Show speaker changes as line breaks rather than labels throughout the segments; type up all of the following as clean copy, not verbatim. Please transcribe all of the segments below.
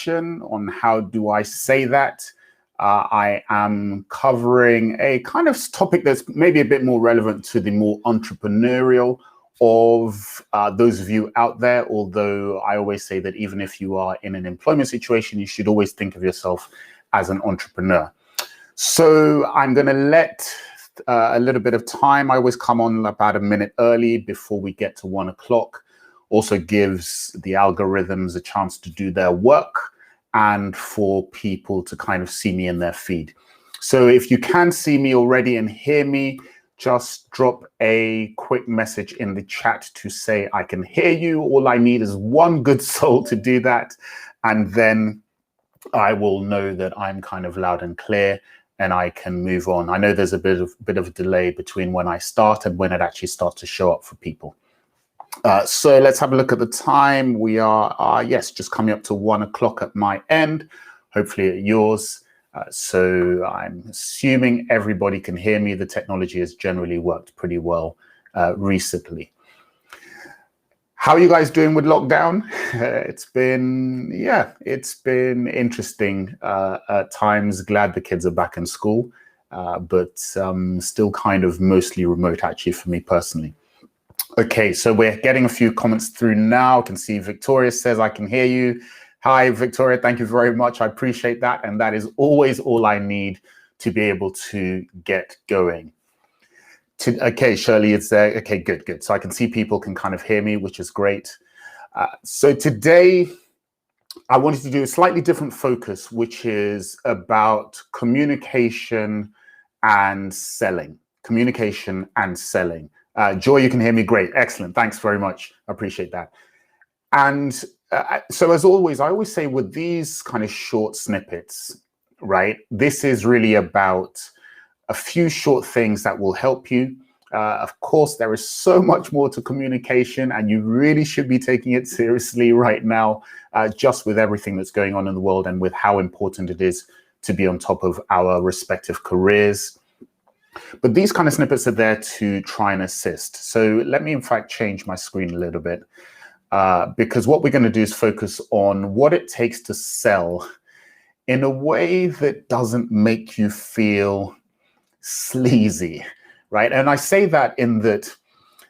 discussion on how do I say that. I am covering a kind of topic that's maybe a bit more relevant to the more entrepreneurial of those of you out there, although I always say that even if you are in an employment situation, you should always think of yourself as an entrepreneur. So I'm going to let a little bit of time. I always come on about a minute early before we get to 1 o'clock. Also gives the algorithms a chance to do their work and for people to kind of see me in their feed. So if you can see me already and hear me, just drop a quick message in the chat to say I can hear you. All I need is one good soul to do that. And then I will know that I'm kind of loud and clear and I can move on. I know there's a bit of a delay between when I start and when it actually starts to show up for people. So let's have a look at the time. We are, yes, just coming up to 1 o'clock at my end, hopefully at yours. So I'm assuming everybody can hear me. The technology has generally worked pretty well recently. How are you guys doing with lockdown? It's been interesting at times. Glad the kids are back in school, but still kind of mostly remote actually for me personally. Okay, so we're getting a few comments through now. I can see Victoria says, I can hear you. Hi, Victoria, thank you very much. I appreciate that. And that is always all I need to be able to get going. Okay, Shirley, it's there. Okay, good. So I can see people can kind of hear me, which is great. So today, I wanted to do a slightly different focus, which is about communication and selling. Communication and selling. Joy, you can hear me. Great. Excellent. Thanks very much. I appreciate that. And so as always, I always say with these kind of short snippets, right, this is really about a few short things that will help you. Of course, there is so much more to communication and you really should be taking it seriously right now, just with everything that's going on in the world and with how important it is to be on top of our respective careers. But these kind of snippets are there to try and assist. So let me, in fact, change my screen a little bit because what we're going to do is focus on what it takes to sell in a way that doesn't make you feel sleazy, right? And I say that in that,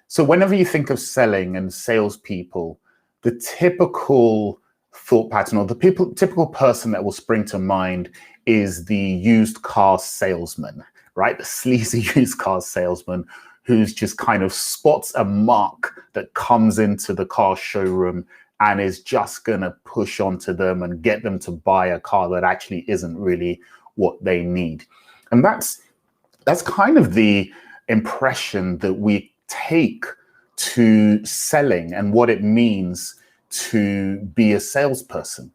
so whenever you think of selling and salespeople, the typical thought pattern or the typical person that will spring to mind is the used car salesman, right? The sleazy used car salesman who's just kind of spots a mark that comes into the car showroom and is just going to push onto them and get them to buy a car that actually isn't really what they need. And that's kind of the impression that we take to selling and what it means to be a salesperson.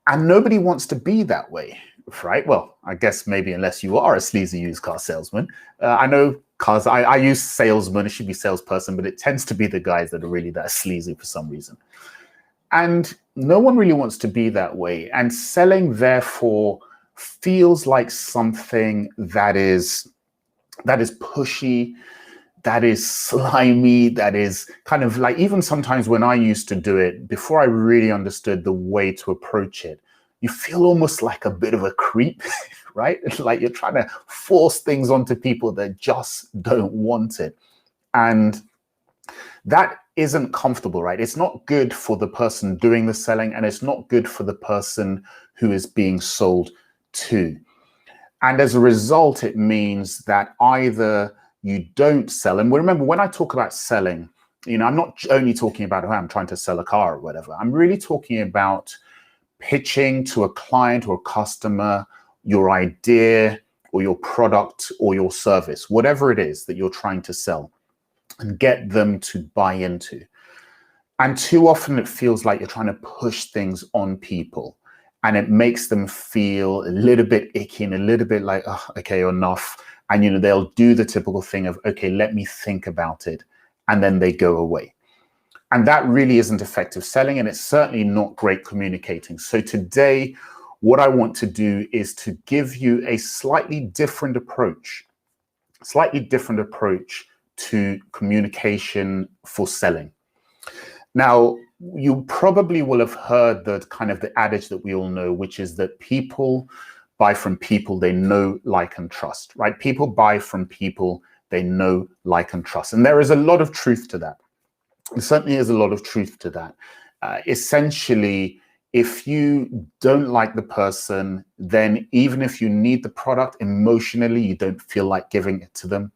And nobody wants to be that way, right? Well, I guess maybe unless you are a sleazy used car salesman. I know cars, I use salesman, it should be salesperson, but it tends to be the guys that are really that sleazy for some reason. And no one really wants to be that way. And selling, therefore, feels like something that is pushy, that is slimy, that is kind of like, even sometimes when I used to do it, before I really understood the way to approach it, you feel almost like a bit of a creep, right? It's like you're trying to force things onto people that just don't want it. And that isn't comfortable, right? It's not good for the person doing the selling, and it's not good for the person who is being sold to. And as a result, it means that either you don't sell, and remember, when I talk about selling, you know, I'm not only talking about, oh, I'm trying to sell a car or whatever. I'm really talking about pitching to a client or a customer your idea or your product or your service, whatever it is that you're trying to sell, and get them to buy into. And too often it feels like you're trying to push things on people, and it makes them feel a little bit icky and a little bit like, oh, okay, enough. And, you know, they'll do the typical thing of, okay, let me think about it. And then they go away. And that really isn't effective selling, and it's certainly not great communicating. So today, what I want to do is to give you a slightly different approach to communication for selling. Now, you probably will have heard the kind of the adage that we all know, which is that people buy from people they know, like, and trust, right? People buy from people they know, like, and trust. And there is a lot of truth to that. There certainly is a lot of truth to that. Essentially, if you don't like the person, then even if you need the product emotionally, you don't feel like giving it to them.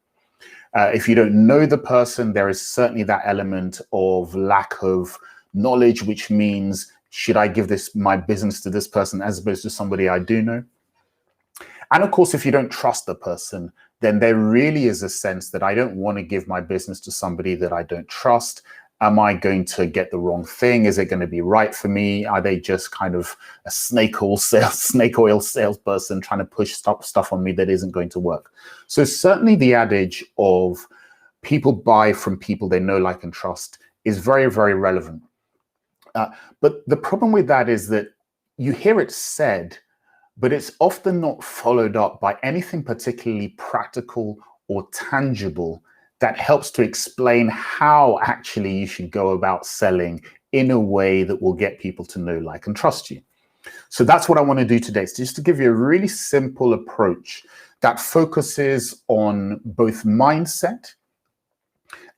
If you don't know the person, there is certainly that element of lack of knowledge, which means, should I give my business to this person as opposed to somebody I do know? And of course, if you don't trust the person, then there really is a sense that I don't want to give my business to somebody that I don't trust. Am I going to get the wrong thing? Is it going to be right for me? Are they just kind of a snake oil salesperson trying to push stuff on me that isn't going to work? So certainly the adage of people buy from people they know, like, and trust is very, very relevant. But the problem with that is that you hear it said, but it's often not followed up by anything particularly practical or tangible that helps to explain how actually you should go about selling in a way that will get people to know, like, and trust you. So that's what I want to do today, is just to give you a really simple approach that focuses on both mindset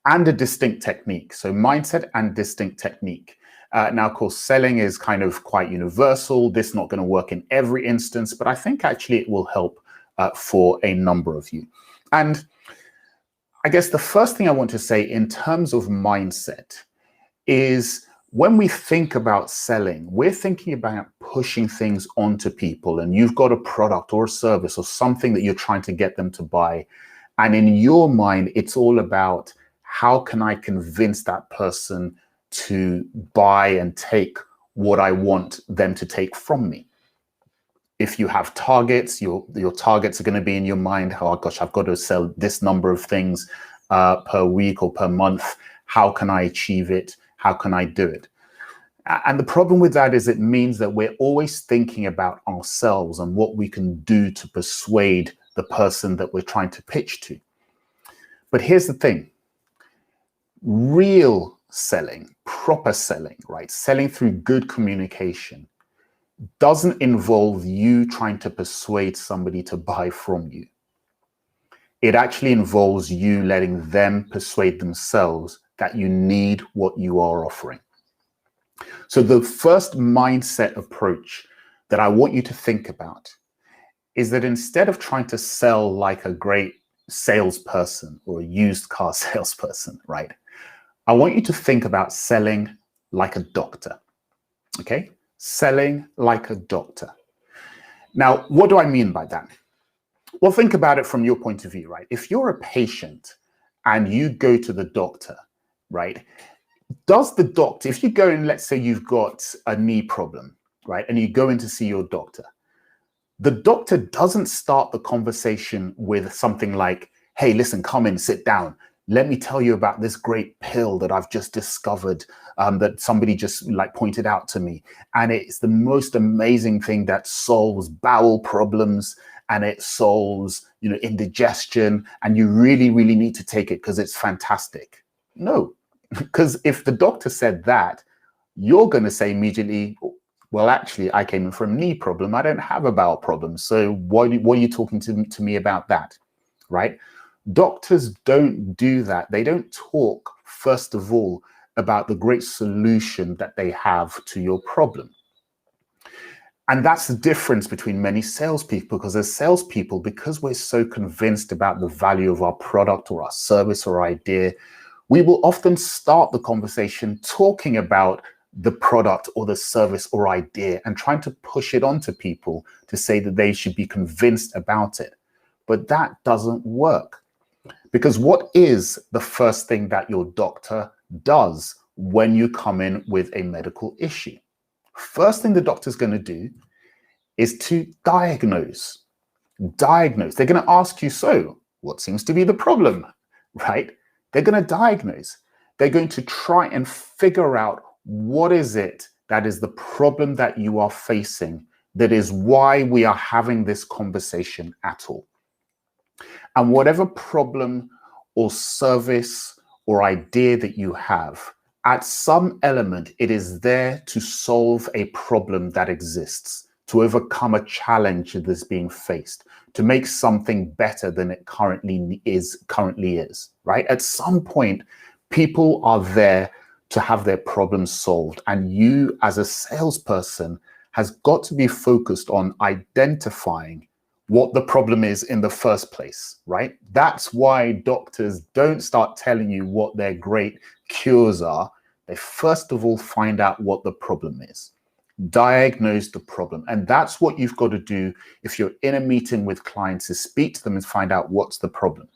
and a distinct technique. So mindset and distinct technique. Now, of course, selling is kind of quite universal. This is not going to work in every instance, but I think actually it will help for a number of you. And I guess the first thing I want to say in terms of mindset is, when we think about selling, we're thinking about pushing things onto people, and you've got a product or a service or something that you're trying to get them to buy. And in your mind, it's all about, how can I convince that person to buy and take what I want them to take from me? If you have targets, your targets are going to be in your mind. Oh gosh, I've got to sell this number of things per week or per month. How can I achieve it? How can I do it? And the problem with that is, it means that we're always thinking about ourselves and what we can do to persuade the person that we're trying to pitch to. But here's the thing. Real selling, proper selling, right? Selling through good communication doesn't involve you trying to persuade somebody to buy from you. It actually involves you letting them persuade themselves that you need what you are offering. So the first mindset approach that I want you to think about is that instead of trying to sell like a great salesperson or a used car salesperson, right? I want you to think about selling like a doctor, okay? Selling like a doctor. Now, what do I mean by that? Well, think about it from your point of view, right? If you're a patient and you go to the doctor, right? Does the doctor, if you go and let's say you've got a knee problem, right? And you go in to see your doctor, the doctor doesn't start the conversation with something like, hey, listen, come in, sit down. Let me tell you about this great pill that I've just discovered, that somebody just pointed out to me. And it's the most amazing thing that solves bowel problems, and it solves, indigestion. And you really, really need to take it because it's fantastic. No, because if the doctor said that, you're going to say immediately, well, actually, I came in from a knee problem. I don't have a bowel problem. So what are you talking to me about that, right? Doctors don't do that. They don't talk, first of all, about the great solution that they have to your problem. And that's the difference between many salespeople, because as salespeople, because we're so convinced about the value of our product or our service or idea, we will often start the conversation talking about the product or the service or idea and trying to push it onto people to say that they should be convinced about it. But that doesn't work. Because what is the first thing that your doctor does when you come in with a medical issue? First thing the doctor's going to do is to diagnose. They're going to ask you, so what seems to be the problem, right? They're going to diagnose. They're going to try and figure out what is it that is the problem that you are facing, that is why we are having this conversation at all. And whatever problem or service or idea that you have, At some element, it is there to solve a problem that exists, to overcome a challenge that is being faced, to make something better than it currently is, right? At some point, people are there to have their problems solved. And you as a salesperson has got to be focused on identifying what the problem is in the first place, right? That's why doctors don't start telling you what their great cures are. They first of all find out what the problem is, diagnose the problem. And that's what you've got to do if you're in a meeting with clients, is speak to them and find out what's the problem,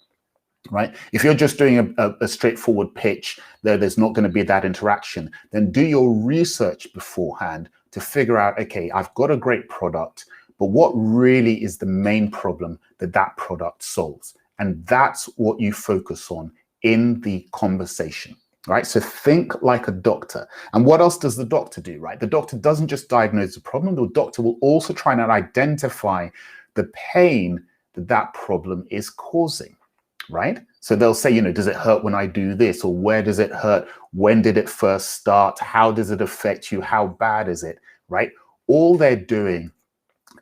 right? If you're just doing a straightforward pitch, there's not going to be that interaction. Then do your research beforehand to figure out, okay, I've got a great product, but what really is the main problem that that product solves? And that's what you focus on in the conversation, right? So think like a doctor. And what else does the doctor do, right? The doctor doesn't just diagnose the problem. The doctor will also try and identify the pain that that problem is causing, right? So they'll say, you know, does it hurt when I do this? Or where does it hurt? When did it first start? How does it affect you? How bad is it, right? All they're doing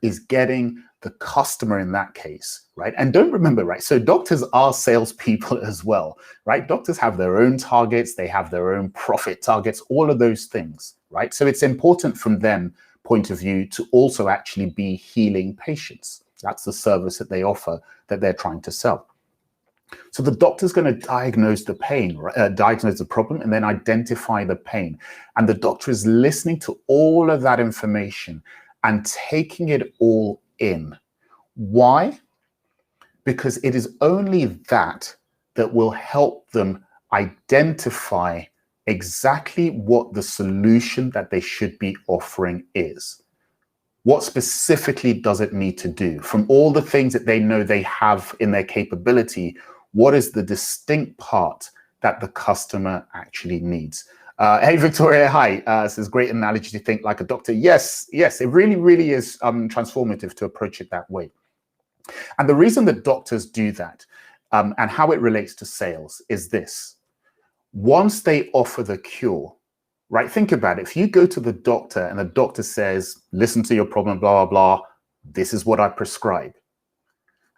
is getting the customer in that case, right? And don't remember, right? So doctors are salespeople as well, right? Doctors have their own targets. They have their own profit targets, all of those things, right? So it's important from them point of view to also actually be healing patients. That's the service that they offer, that they're trying to sell. So the doctor's going to diagnose the pain, diagnose the problem, and then identify the pain. And the doctor is listening to all of that information and taking it all in. Why? Because it is only that that will help them identify exactly what the solution that they should be offering is. What specifically does it need to do? From all the things that they know they have in their capability, what is the distinct part that the customer actually needs? Hey, Victoria, hi. This is a great analogy to think like a doctor. Yes, it really is transformative to approach it that way. And the reason that doctors do that and how it relates to sales is this. Once they offer the cure, right? Think about it. If you go to the doctor and the doctor says, listen to your problem, blah, blah, blah, this is what I prescribe.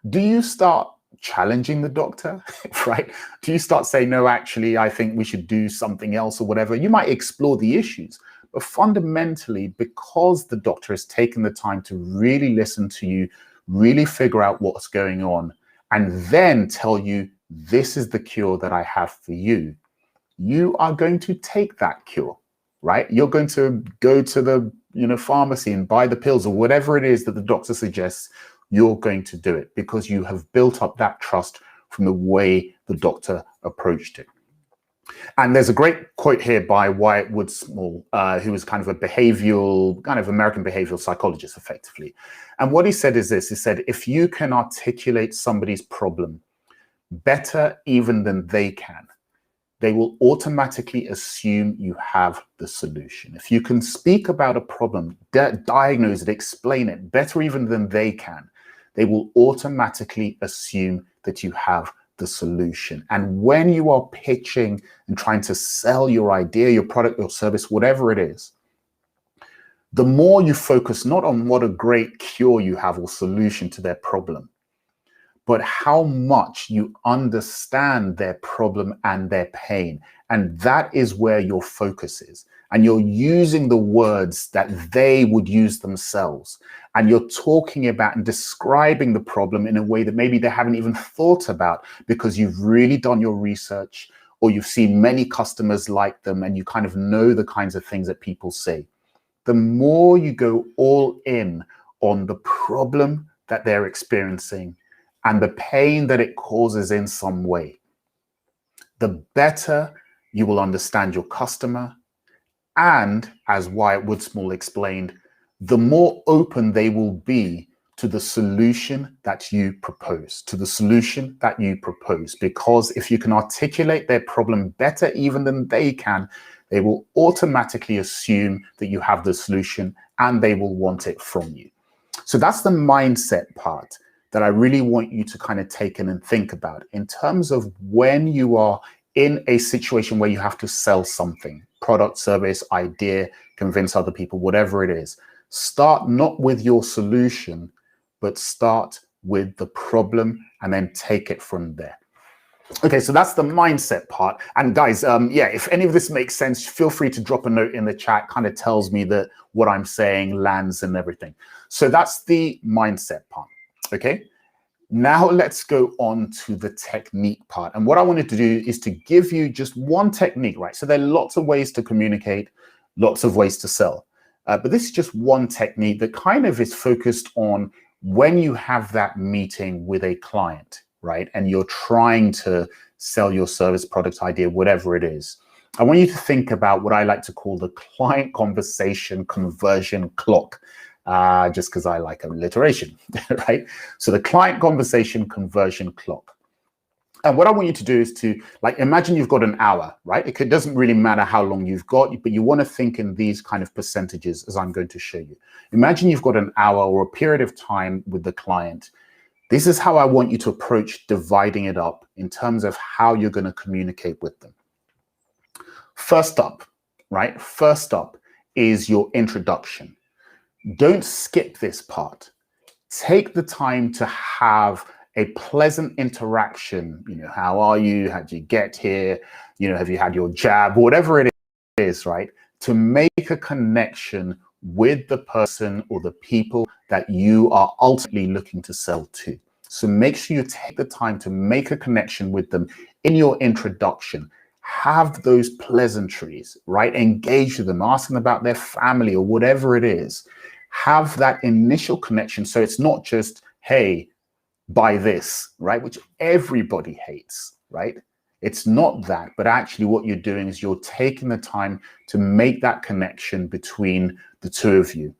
Do you start challenging the doctor, right? Do you start saying, no, actually, I think we should do something else or whatever? You might explore the issues, but fundamentally, because the doctor has taken the time to really listen to you, really figure out what's going on, and then tell you, this is the cure that I have for you, you are going to take that cure, right? You're going to go to the pharmacy and buy the pills or whatever it is that the doctor suggests. You're going to do it because you have built up that trust from the way the doctor approached it. And there's a great quote here by Wyatt Woodsmall, who was kind of American behavioral psychologist, effectively. And what he said is this: he said, if you can articulate somebody's problem better even than they can, they will automatically assume you have the solution. If you can speak about a problem, diagnose it, explain it better even than they can, they will automatically assume that you have the solution. And when you are pitching and trying to sell your idea, your product, your service, whatever it is, the more you focus not on what a great cure you have or solution to their problem, but how much you understand their problem and their pain. And that is where your focus is. And you're using the words that they would use themselves. And you're talking about and describing the problem in a way that maybe they haven't even thought about because you've really done your research, or you've seen many customers like them and you kind of know the kinds of things that people say. The more you go all in on the problem that they're experiencing and the pain that it causes in some way, the better you will understand your customer. And as Wyatt Woodsmall explained, the more open they will be to the solution that you propose, because if you can articulate their problem better even than they can, they will automatically assume that you have the solution and they will want it from you. So that's the mindset part that I really want you to kind of take in and think about in terms of when you are in a situation where you have to sell something, product, service, idea, convince other people, whatever it is, start not with your solution, but start with the problem and then take it from there. Okay, so that's the mindset part. And guys, yeah, if any of this makes sense, feel free to drop a note in the chat. Kind of tells me that what I'm saying lands and everything. So that's the mindset part. Okay, now let's go on to the technique part. And what I wanted to do is to give you just one technique, right? So there are lots of ways to communicate, lots of ways to sell. But this is just one technique that kind of is focused on when you have that meeting with a client, right? And you're trying to sell your service, product, idea, whatever it is. I want you to think about what I like to call the client conversation conversion clock, just because I like alliteration, right? So the client conversation conversion clock. And what I want you to do is to, like, imagine you've got an hour, right? It doesn't really matter how long you've got, but you want to think in these kind of percentages as I'm going to show you. Imagine you've got an hour or a period of time with the client. This is how I want you to approach dividing it up in terms of how you're going to communicate with them. First up, right? First up is your introduction. Don't skip this part. Take the time to have a pleasant interaction. You know, how are you? How did you get here? You know, have you had your jab? Whatever it is, right? To make a connection with the person or the people that you are ultimately looking to sell to. So make sure you take the time to make a connection with them in your introduction. Have those pleasantries, right? Engage with them, ask them about their family or whatever it is. Have that initial connection. So it's not just, hey, buy this, right? Which everybody hates, right? It's not that, but actually what you're doing is you're taking the time to make that connection between the two of you,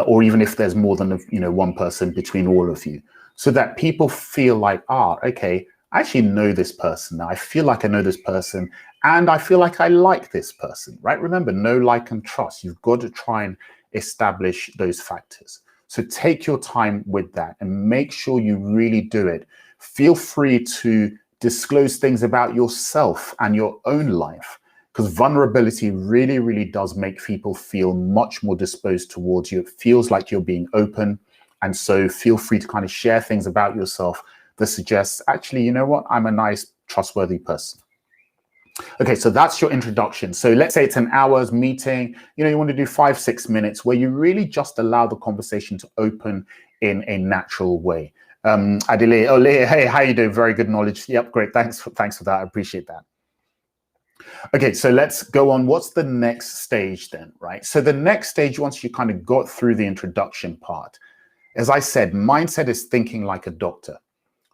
or even if there's more than one person, between all of you, so that people feel like, okay, I actually know this person now. I feel like I know this person, and I feel like I like this person, right? Remember, know, like, and trust. You've got to try and establish those factors. So take your time with that and make sure you really do it. Feel free to disclose things about yourself and your own life, because vulnerability really, really does make people feel much more disposed towards you. It feels like you're being open. And so feel free to kind of share things about yourself that suggests, actually, you know what? I'm a nice, trustworthy person. Okay, so that's your introduction. So let's say it's an hour's meeting. You want to do 5-6 minutes where you really just allow the conversation to open in a natural way. Adile, Leah, hey, how you doing? Very good knowledge. Yep, great. Thanks for that. I appreciate that. Okay, so let's go on. What's the next stage then, right? So the next stage, once you kind of got through the introduction part, as I said, mindset is thinking like a doctor.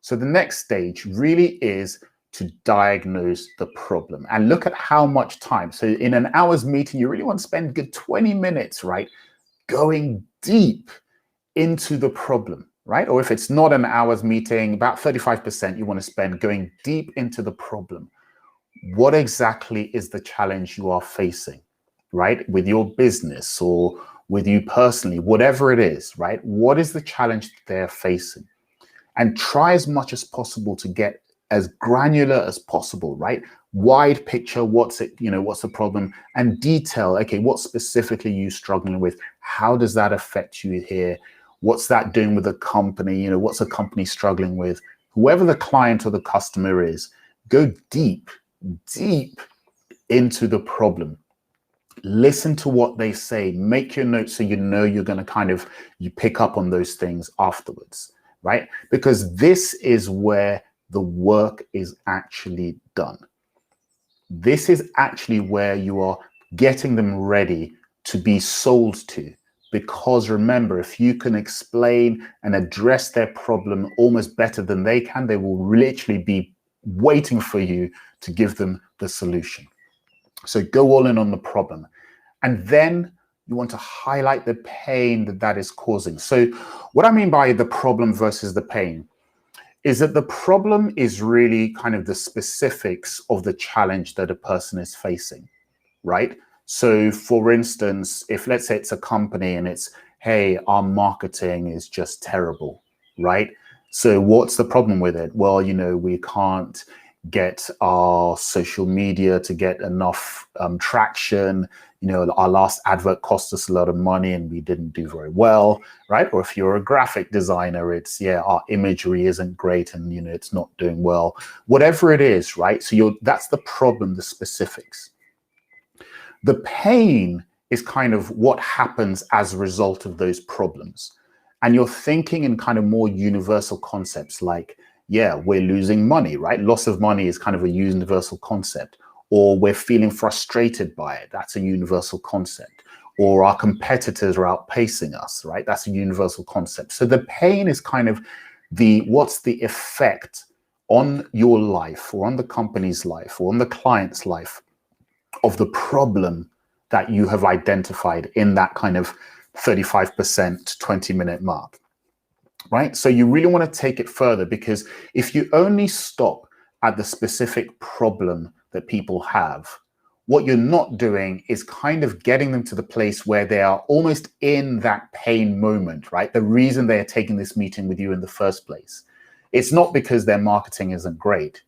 So the next stage really is to diagnose the problem and look at how much time. So in an hour's meeting, you really want to spend a good 20 minutes, right? Going deep into the problem, right? Or if it's not an hour's meeting, about 35% you want to spend going deep into the problem. What exactly is the challenge you are facing, right? With your business or with you personally, whatever it is, right? What is the challenge that they're facing? And try as much as possible to get as granular as possible, right? Wide picture, what's the problem, and detail, okay, what specifically are you struggling with? How does that affect you here? What's that doing with the company? What's the company struggling with? Whoever the client or the customer is, go deep into the problem. Listen to what they say, make your notes so you're going to you pick up on those things afterwards, right? Because this is where the work is actually done. This is actually where you are getting them ready to be sold to. Because remember, if you can explain and address their problem almost better than they can, they will literally be waiting for you to give them the solution. So go all in on the problem. And then you want to highlight the pain that is causing. So what I mean by the problem versus the pain is that the problem is really kind of the specifics of the challenge that a person is facing, right? So for instance, if let's say it's a company and it's, hey, our marketing is just terrible, right? So what's the problem with it? Well, we can't get our social media to get enough traction. You know, our last advert cost us a lot of money and we didn't do very well, right? Or if you're a graphic designer, it's, yeah, our imagery isn't great and, you know, it's not doing well. Whatever it is, right? So that's the problem, the specifics. The pain is kind of what happens as a result of those problems. And you're thinking in kind of more universal concepts like, yeah, we're losing money, right? Loss of money is kind of a universal concept. Or we're feeling frustrated by it. That's a universal concept. Or our competitors are outpacing us, right? That's a universal concept. So the pain is kind of what's the effect on your life or on the company's life or on the client's life of the problem that you have identified in that kind of 35% 20-minute mark, right? So you really want to take it further, because if you only stop at the specific problem that people have, what you're not doing is kind of getting them to the place where they are almost in that pain moment, right? The reason they are taking this meeting with you in the first place, it's not because their marketing isn't great.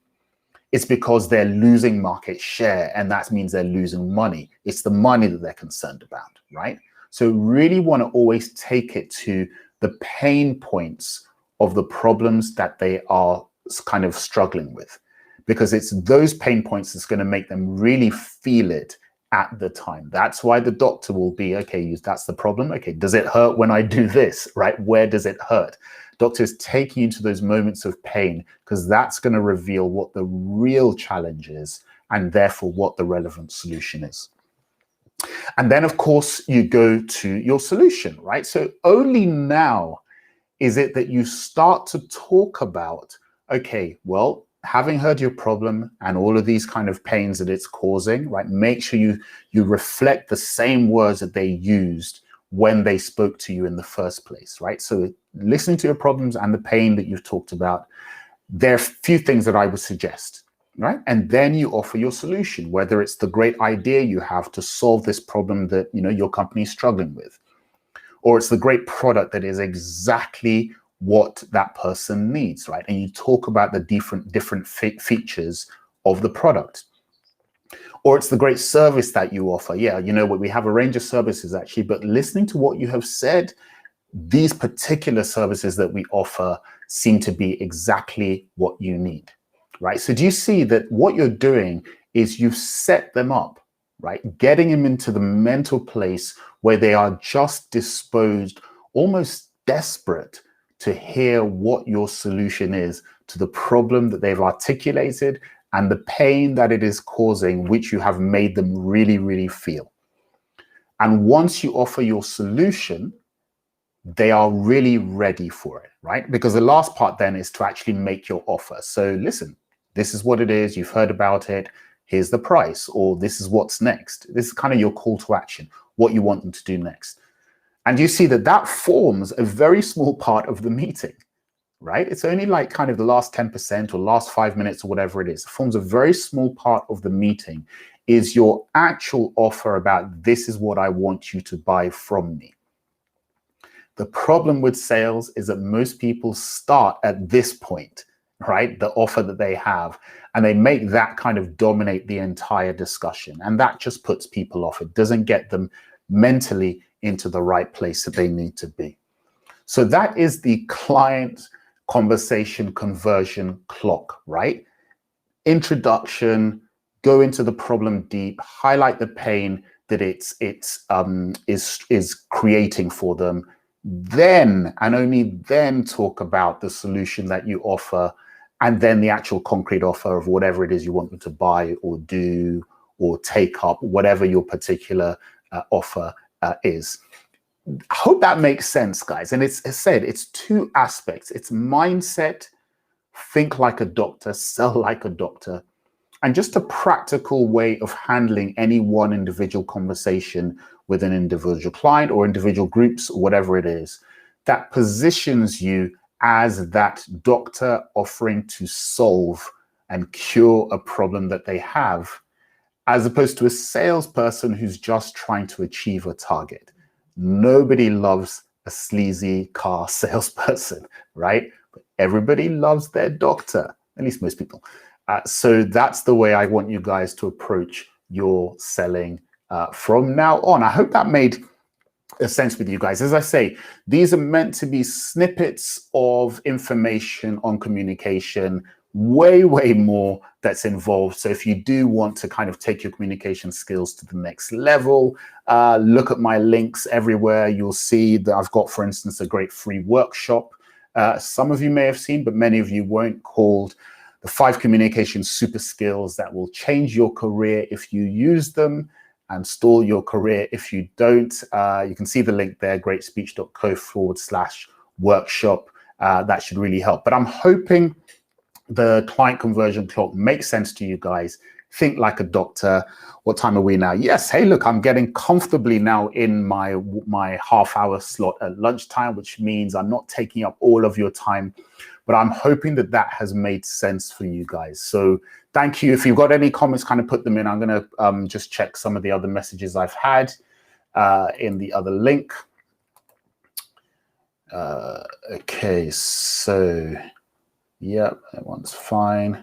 It's because they're losing market share, and that means they're losing money. It's the money that they're concerned about, right? So really want to always take it to the pain points of the problems that they are kind of struggling with, because it's those pain points that's going to make them really feel it at the time. That's why the doctor will be, okay, that's the problem. Okay, does it hurt when I do this, right? Where does it hurt? Doctor is taking you to those moments of pain, because that's going to reveal what the real challenge is and therefore what the relevant solution is. And then, of course, you go to your solution, right? So only now is it that you start to talk about, okay, well, having heard your problem and all of these kind of pains that it's causing, right? Make sure you reflect the same words that they used when they spoke to you in the first place, right? So listening to your problems and the pain that you've talked about, there are a few things that I would suggest, right? And then you offer your solution, whether it's the great idea you have to solve this problem that, you know, your company is struggling with, or it's the great product that is exactly what that person needs, right? And you talk about the different features of the product. Or it's the great service that you offer. Yeah, you know what, we have a range of services actually, but listening to what you have said, these particular services that we offer seem to be exactly what you need, right? So do you see that what you're doing is you've set them up, right? Getting them into the mental place where they are just disposed, almost desperate to hear what your solution is to the problem that they've articulated and the pain that it is causing, which you have made them really, really feel. And once you offer your solution, they are really ready for it, right? Because the last part then is to actually make your offer. So listen, this is what it is. You've heard about it. Here's the price, or this is what's next. This is kind of your call to action, what you want them to do next. And you see that that forms a very small part of the meeting, right? It's only like kind of the last 10% or last 5 minutes or whatever it is. It forms a very small part of the meeting, is your actual offer about this is what I want you to buy from me. The problem with sales is that most people start at this point, right? The offer that they have, and they make that kind of dominate the entire discussion. And that just puts people off. It doesn't get them mentally into the right place that they need to be. So that is the client conversation conversion clock, right? Introduction, go into the problem deep, highlight the pain that it's creating for them. Then, and only then, talk about the solution that you offer, and then the actual concrete offer of whatever it is you want them to buy or do or take up, whatever your particular offer is. I hope that makes sense, guys. And it's, as said, it's two aspects. It's mindset, think like a doctor, sell like a doctor, and just a practical way of handling any one individual conversation with an individual client or individual groups, or whatever it is, that positions you as that doctor offering to solve and cure a problem that they have, as opposed to a salesperson who's just trying to achieve a target. Nobody loves a sleazy car salesperson, right? But everybody loves their doctor, at least most people. So that's the way I want you guys to approach your selling from now on. I hope that made a sense with you guys. As I say, these are meant to be snippets of information on communication, way more that's involved. So if you do want to kind of take your communication skills to the next level, look at my links everywhere. You'll see that I've got, for instance, a great free workshop. Some of you may have seen, but many of you won't, called the 5 Communication SuperSkills that will change your career if you use them and stall your career if you don't. You can see the link there, greatspeech.co/workshop. That should really help. But I'm hoping the client conversion clock makes sense to you guys. Think like a doctor. What time are we now? Yes, hey, look, I'm getting comfortably now in my half-hour slot at lunchtime, which means I'm not taking up all of your time. But I'm hoping that that has made sense for you guys. So thank you. If you've got any comments, kind of put them in. I'm going to just check some of the other messages I've had in the other link. Okay, so, yep, that one's fine.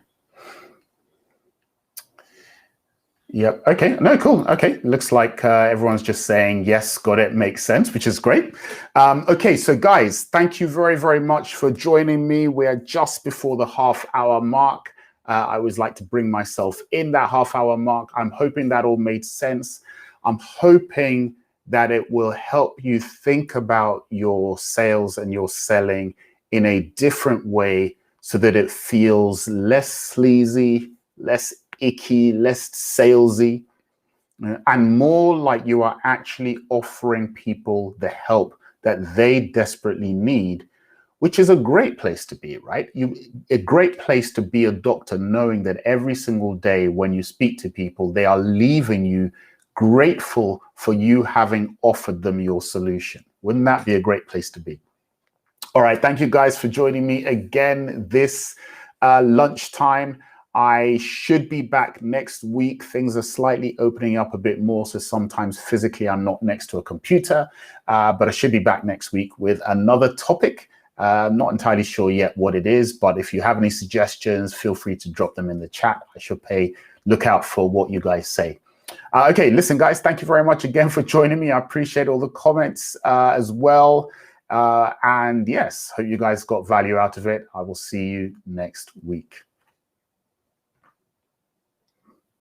Yep. Okay. No, cool. Okay. Looks like everyone's just saying, yes, got it, makes sense, which is great. Okay. So guys, thank you very much for joining me. We're just before the half-hour mark. I always like to bring myself in that half-hour mark. I'm hoping that all made sense. I'm hoping that it will help you think about your sales and your selling in a different way so that it feels less sleazy, less icky, less salesy, and more like you are actually offering people the help that they desperately need, which is a great place to be, right? A great place to be a doctor, knowing that every single day when you speak to people, they are leaving you grateful for you having offered them your solution. Wouldn't that be a great place to be? All right, thank you guys for joining me again this lunchtime. I should be back next week. Things are slightly opening up a bit more, so sometimes physically I'm not next to a computer, but I should be back next week with another topic. Not entirely sure yet what it is, but if you have any suggestions, feel free to drop them in the chat. I should look out for what you guys say. Okay, listen, guys, thank you very much again for joining me. I appreciate all the comments as well. And yes, hope you guys got value out of it. I will see you next week.